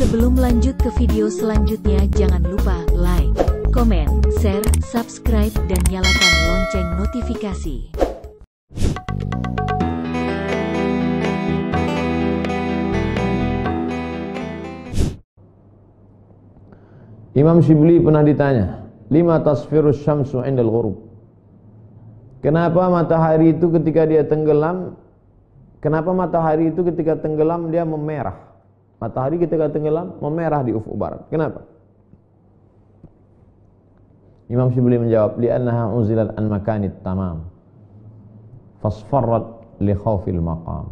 Sebelum lanjut ke video selanjutnya, jangan lupa like, komen, share, subscribe, dan nyalakan lonceng notifikasi. Imam Shibli pernah ditanya, lima tasfirus syamsu indal ghurub. Kenapa matahari itu ketika dia tenggelam, dia memerah? Matahari ketika tenggelam memerah di ufuk barat. Kenapa? Imam Shibli menjawab, li'annaha unzilat an makanit tamam fasfarrat li khawfil maqam.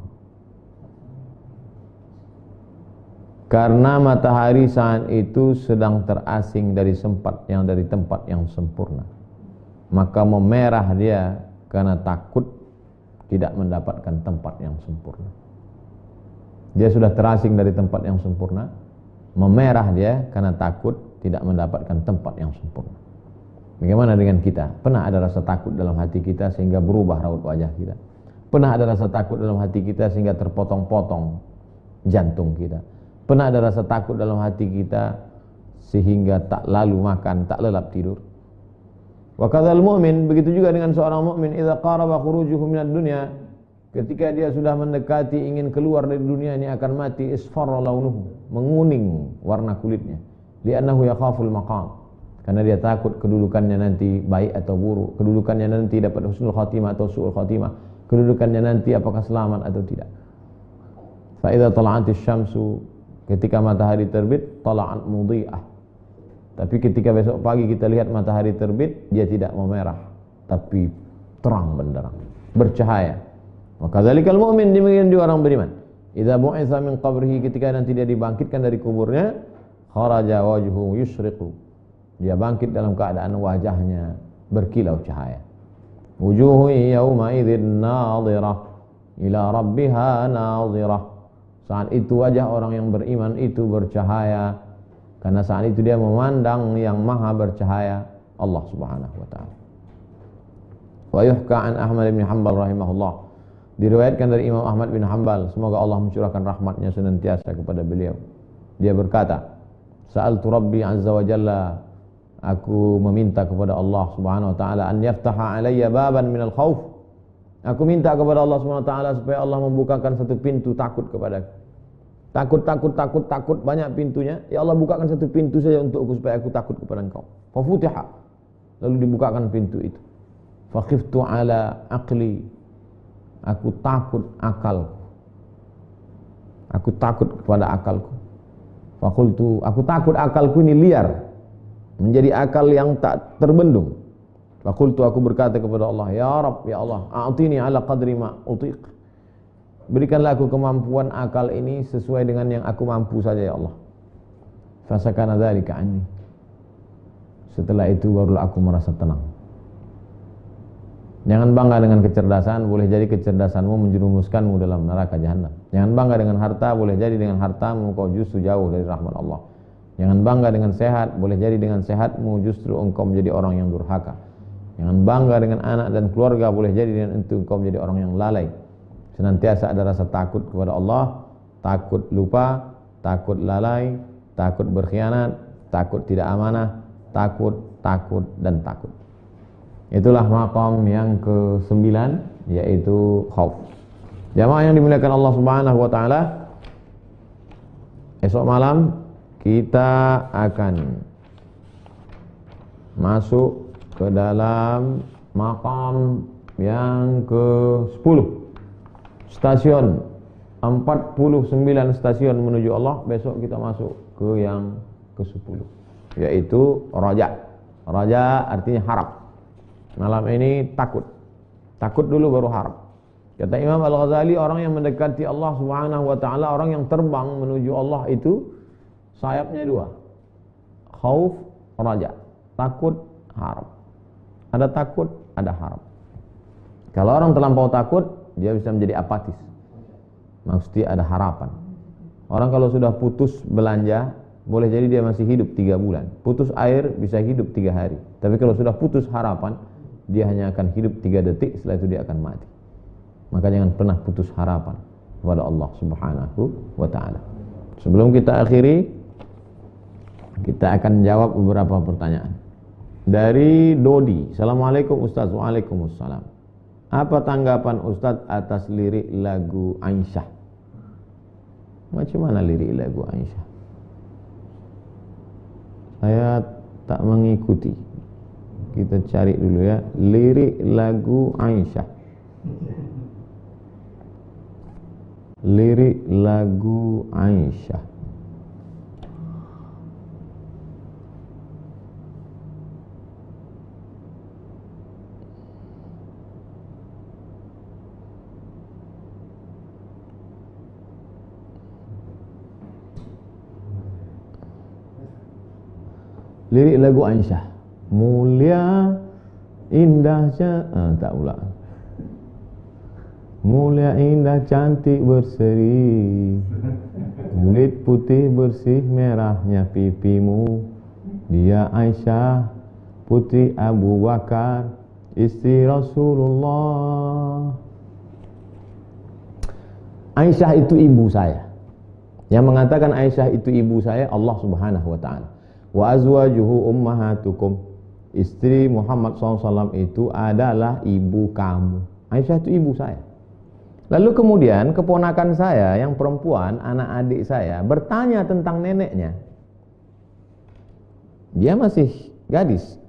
Karena matahari saat itu sedang terasing dari tempat yang sempurna, maka memerah dia karena takut tidak mendapatkan tempat yang sempurna. Dia sudah terasing dari tempat yang sempurna, memerah dia karena takut tidak mendapatkan tempat yang sempurna. Bagaimana dengan kita? Pernah ada rasa takut dalam hati kita sehingga berubah raut wajah kita? Pernah ada rasa takut dalam hati kita sehingga terpotong-potong jantung kita? Pernah ada rasa takut dalam hati kita sehingga tak lalu makan, tak lelap tidur? Wa kadzal mu'min, begitu juga dengan seorang mukmin, idza qaraba khurujuhu minad dunya, ketika dia sudah mendekati ingin keluar dari dunia ini akan mati, isfarra launuhu, menguning warna kulitnya, li'annahu yakhaful maqam, karena dia takut kedudukannya nanti baik atau buruk, kedudukannya nanti dapat husnul khatimah atau su'ul khatimah, kedudukannya nanti apakah selamat atau tidak. Fa idza tala'atis syamsu, ketika matahari terbit, tala'at mudhi'ah. Tapi ketika besok pagi kita lihat matahari terbit, dia tidak memerah, tapi terang benderang, bercahaya. Maka dzalikal mu'min, demikian juga orang beriman. Idza bu'itsa min qabrihi, ketika nanti dia dibangkitkan dari kuburnya, kharaja wajhuhu yusyriqu, dia bangkit dalam keadaan wajahnya berkilau cahaya. Wujuhu yawma idzin nadhirah ila rabbiha nadhirah. Saat itu wajah orang yang beriman itu bercahaya, karena saat itu dia memandang yang maha bercahaya, Allah subhanahu wa ta'ala. Wa yuhka an Ahmad bin Hanbal rahimahullah, diriwayatkan dari Imam Ahmad bin Hanbal, semoga Allah mencurahkan rahmatnya senantiasa kepada beliau. Dia berkata, sa'altu Rabbi azza wa jalla, aku meminta kepada Allah subhanahu wa ta'ala, an yaftaha alayya baban minal khawf. Aku minta kepada Allah subhanahu wa ta'ala supaya Allah membukakan satu pintu takut kepadaku. Takut, banyak pintunya. Ya Allah, bukakan satu pintu saja untukku supaya aku takut kepada Engkau. Fafutiha, lalu dibukakan pintu itu. Fakhiftu ala aqli, aku takut akalku. Aku takut kepada akalku. Fakultu, aku takut akalku ini liar, menjadi akal yang tak terbendung. Fakultu, aku berkata kepada Allah, ya Rabb, ya Allah, a'tini ala qadri ma utiq, berikanlah aku kemampuan akal ini sesuai dengan yang aku mampu saja ya Allah. Fasakana dzalika anni, setelah itu barulah aku merasa tenang. Jangan bangga dengan kecerdasan, boleh jadi kecerdasanmu menjerumuskanmu dalam neraka jahanam. Jangan bangga dengan harta, boleh jadi dengan hartamu kau justru jauh dari rahmat Allah. Jangan bangga dengan sehat, boleh jadi dengan sehatmu justru engkau menjadi orang yang durhaka. Jangan bangga dengan anak dan keluarga, boleh jadi dengan itu engkau menjadi orang yang lalai. Senantiasa ada rasa takut kepada Allah, takut lupa, takut lalai, takut berkhianat, takut tidak amanah, takut, dan takut. Itulah maqam yang ke-9, yaitu khauf. Jamaah yang dimuliakan Allah subhanahu wa ta'ala, esok malam kita akan masuk ke dalam maqam yang ke-10. Stasiun 49 stasiun menuju Allah. Besok kita masuk ke yang ke-10, yaitu raja. Raja artinya harap. Malam ini takut dulu baru harap. Kata Imam Al-Ghazali, orang yang mendekati Allah subhanahu wa ta'ala, orang yang terbang menuju Allah itu sayapnya dua, khauf, raja. Takut, harap. Ada takut, ada harap. Kalau orang terlampau takut, dia bisa menjadi apatis. Mesti ada harapan. Orang kalau sudah putus belanja, boleh jadi dia masih hidup 3 bulan. Putus air bisa hidup 3 hari. Tapi kalau sudah putus harapan, dia hanya akan hidup 3 detik, setelah itu dia akan mati. Maka jangan pernah putus harapan kepada Allah subhanahu wa ta'ala. Sebelum kita akhiri, Kita akan jawab beberapa pertanyaan. Dari Dodi, Assalamualaikum Ustaz. Waalaikumsalam. Apa tanggapan Ustaz atas lirik lagu Aisyah? Macam mana lirik lagu Aisyah? Saya tak mengikuti. Kita cari dulu ya, lirik lagu Aisyah. Lirik lagu Aisyah. Lirik lagu Aisyah. Mulia indahnya, tak pula. Mulia indah cantik berseri, kulit putih bersih merahnya pipimu. Dia Aisyah putri Abu Bakar, istri Rasulullah. Aisyah itu ibu saya. Yang mengatakan Aisyah itu ibu saya Allah Subhanahu wa taala. Wa azwajuhu ummahatukum. Istri Muhammad SAW itu adalah ibu kamu. Aisyah itu ibu saya. Lalu kemudian keponakan saya yang perempuan, anak adik saya, bertanya tentang neneknya. Dia masih gadis,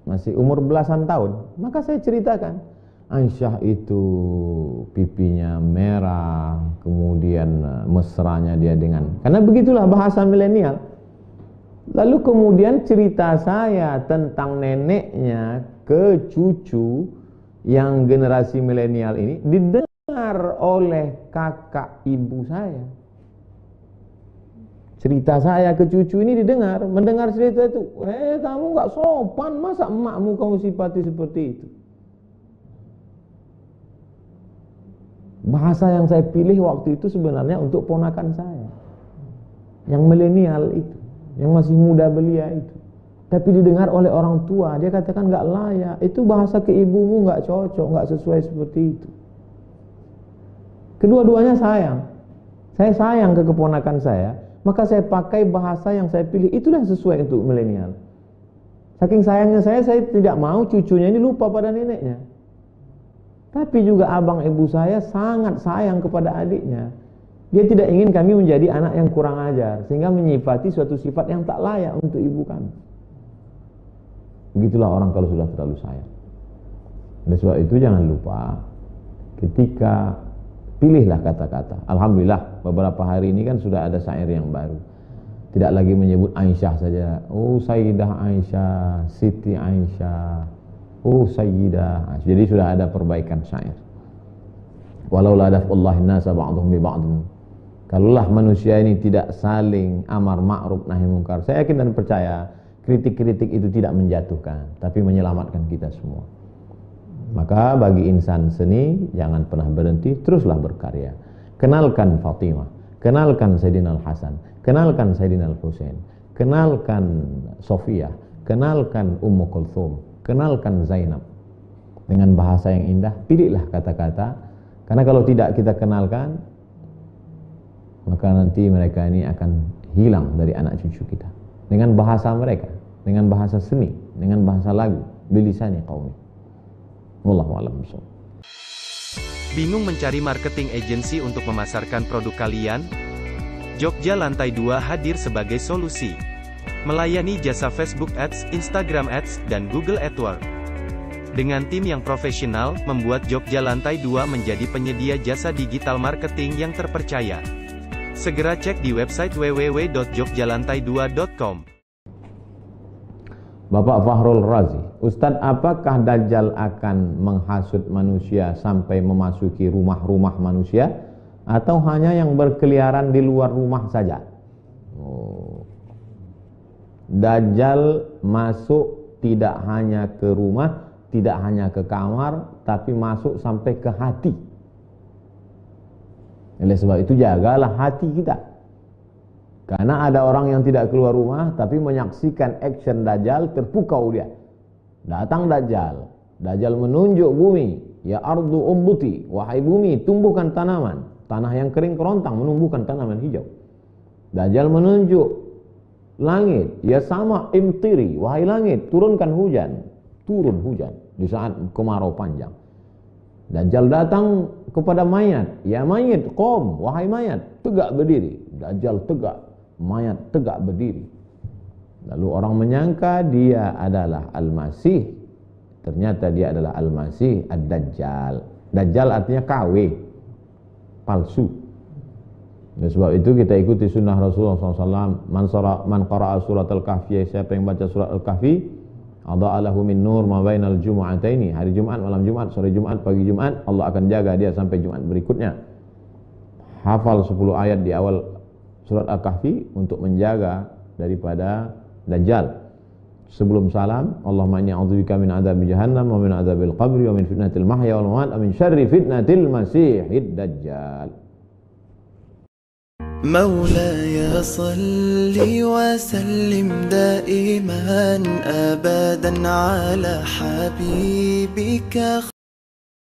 masih umur belasan tahun. Maka saya ceritakan, Aisyah itu pipinya merah, kemudian mesranya dia dengan, karena begitulah bahasa milenial. Lalu kemudian cerita saya tentang neneknya ke cucu yang generasi milenial ini didengar oleh kakak ibu saya. Cerita saya ke cucu ini didengar, mendengar cerita itu, kamu gak sopan, masa emakmu kamu sifati seperti itu. Bahasa yang saya pilih waktu itu sebenarnya untuk ponakan saya, yang milenial itu, yang masih muda belia itu. Tapi didengar oleh orang tua, dia katakan gak layak, itu bahasa ke ibumu gak cocok, gak sesuai seperti itu. Kedua-duanya sayang. Saya sayang ke keponakan saya, maka saya pakai bahasa yang saya pilih, itulah yang sesuai untuk milenial. Saking sayangnya saya tidak mau cucunya ini lupa pada neneknya. Tapi juga abang ibu saya sangat sayang kepada adiknya. Dia tidak ingin kami menjadi anak yang kurang ajar, sehingga menyifati suatu sifat yang tak layak untuk ibu kami. Begitulah orang kalau sudah terlalu sayang. Oleh sebab itu jangan lupa, ketika pilihlah kata-kata. Alhamdulillah beberapa hari ini kan sudah ada syair yang baru. Tidak lagi menyebut Aisyah saja. Oh Sayyidah Aisyah, Siti Aisyah, oh Sayyidah. Jadi sudah ada perbaikan syair. Walau la daf'ullahi nasa ba'dhum bi ba'dhin. Kalaulah manusia ini tidak saling amar ma'ruf nahi munkar, saya yakin dan percaya kritik-kritik itu tidak menjatuhkan, tapi menyelamatkan kita semua. Maka bagi insan seni, jangan pernah berhenti, teruslah berkarya. Kenalkan Fatimah, kenalkan Sayyidina Al-Hasan, kenalkan Sayyidina Al-Husain, kenalkan Sofia, kenalkan Ummu Kulthum, kenalkan Zainab. Dengan bahasa yang indah, pilihlah kata-kata, karena kalau tidak kita kenalkan, maka nanti mereka ini akan hilang dari anak cucu kita. Dengan bahasa mereka, dengan bahasa seni, dengan bahasa lagu, bilisani qaumi. Wallahu a'lam bishawab. Bingung mencari marketing agency untuk memasarkan produk kalian? Jogja Lantai 2 hadir sebagai solusi. Melayani jasa Facebook Ads, Instagram Ads, dan Google AdWords. Dengan tim yang profesional, membuat Jogja Lantai 2 menjadi penyedia jasa digital marketing yang terpercaya. Segera cek di website www.jogjalantai2.com. Bapak Fahrul Razi, Ustadz, apakah Dajjal akan menghasut manusia sampai memasuki rumah-rumah manusia, atau hanya yang berkeliaran di luar rumah saja? Dajjal masuk tidak hanya ke rumah, tidak hanya ke kamar, tapi masuk sampai ke hati. Oleh sebab itu jagalah hati kita. Karena ada orang yang tidak keluar rumah tapi menyaksikan action Dajjal, terpukau dia. Datang Dajjal. Dajjal menunjuk bumi, ya ardu umbuti, wahai bumi tumbuhkan tanaman. Tanah yang kering kerontang menumbuhkan tanaman hijau. Dajjal menunjuk langit, ya sama imtiri, wahai langit, turunkan hujan. Turun hujan di saat kemarau panjang. Dajjal datang kepada mayat, ya mayat, qom, wahai mayat, tegak berdiri. Dajjal tegak, mayat tegak berdiri. Lalu orang menyangka dia adalah Al-Masih. Ternyata dia adalah Al-Masih Ad-Dajjal. Dajjal artinya KW, palsu. Oleh sebab itu kita ikuti sunnah Rasulullah SAW. Man qara'a surat Al-Kahfi, siapa yang baca surat Al-Kahfi, adha'alahu min nur ma bainal jumu'ataini, hari Jumat, malam Jumat, sore Jumat, pagi Jumat, Allah akan jaga dia sampai Jumat berikutnya. Hafal 10 ayat di awal surat Al-Kahfi untuk menjaga daripada Dajjal. Sebelum salam, Allahumma inni a'udzubika min adzabi jahannam wa min adzabil qabri wa min fitnatil mahya wal mamat wa min syarri fitnatil masiihid dajjal. مولاي صل وسلم دائما أبدا على حبيبك